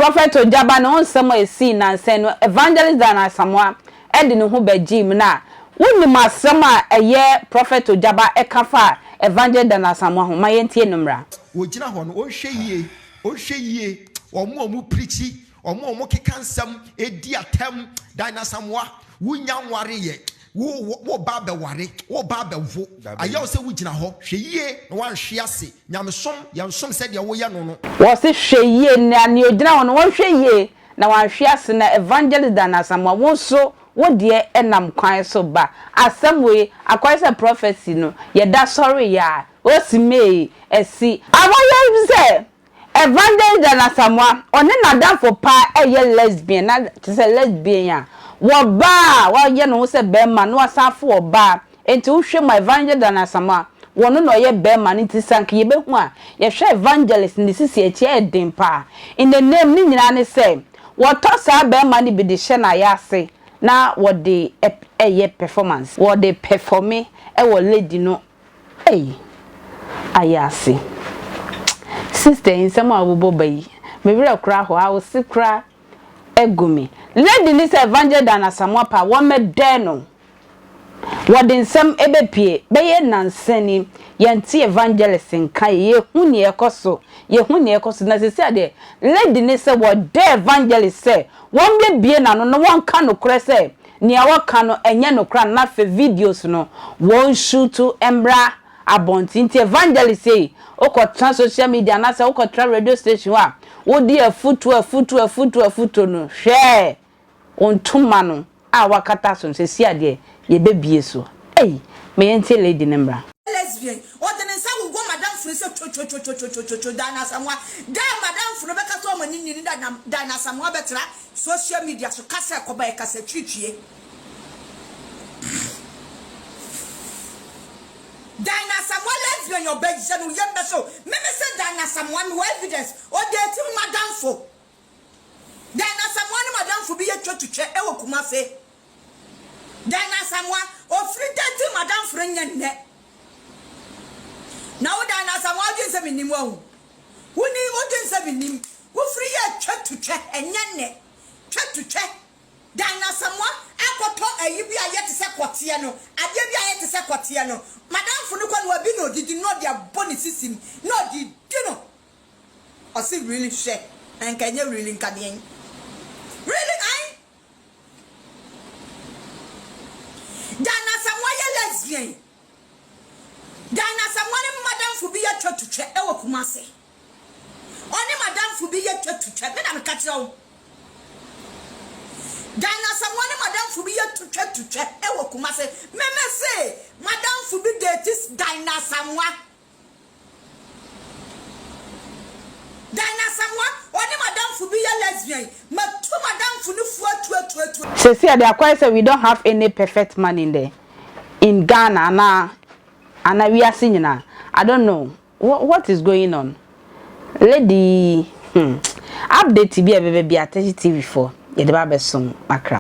Prophet Ojaba no nsem a esi na nsen no evangelist dan Asamoah e de ne ho bajim na wonni masem a eye Prophet Ojaba e kafa evangelist dan Asamoah ho ma yentie numra wo gina ho no o hwe yie omo preachi omo keka nsem edi atem dan Asamoah wunya nware ye wo ba be ware wo ba be vo ayo se wo gina ho hwe yie no wan hwe ase nyamesom yansom se de wo ye no no wo se hwe yie na ne ogina ho no wo hwe yie na wan hwe ase na evangelist dan Asamoah wo so wo de enam kwan so ba Asamoah akwai se prophecy no ye da sorry ya o si me esi awoye se evangelist dan Asamoah one na dan for pa eye lesbian na te se lesbian ya wo ba wo ye no se be ma no asafo wo ba enti wo hwe ma evangelist dan Asamoah wono no ye be ma ni ti sank ye be hu a ye hwe evangelist ni sisi e che edin pa in the name ni nyina ne se wo to sa be ma ni bi de hye na ya ase na wo de eye performance wo de performe e wo lady no ayase sister insem abubo bayi me bere kra ho a wo sikra egumi lady ni se evangelist dan Asamoah pa wo me de no wo de nsem ebepie be ye nansani yenti evangelist nka ye hu ne ekoso na se ade lady ni se wo de evangelist se won bie na no won ka no kure se ni awaka no enye no kra na fe videos no won shoot embra abontinti evangelist say okotra social media na se okotra radio station wa wo di afutu no hwe ontuma no a wakata so se si ade ye bebie so me yenti lady nembra lesbian o de nsa wo madam furu se cho dan Asamoah da madam furu be ka so mani ni dan Asamoah betra social media so kasa ko ba e kasa twitwie dan Asamoah lesbian your bed je no yembe so me say dan Asamoah no evidence o de ti madam fo dan Asamoah ni madam fo bi ye twotwe e wo kuma fe dan Asamoah o free dati madam furu nyenye na wo dan Asamoah din se minim wo woni wo din se minim wo free ye twotwe enyenye twotwe dan Asamoah akoto ayi bi ayete se kote no ade bi ayete se kote no madam fu no kwa no abi no didi no dia boni sisim no di no o si really share and can you really nkadien really dan Asamoah ye lesbian dan Asamoah ni madam fu bi ye twotwe e wo kumase oni madam fu bi ye twotwe me na me ka kire dan Asamoah ni madam fu bi ye twotwe e wo kumase meme say madam fu bi dates dan Asamoah oni madam fu bi ye lesbian ma tu madam fu ni fu atu see they are say we don't have any perfect man in Ghana and we are seeing now I don't know what is going on lady update be a baby at TV4 ye de ba be som makra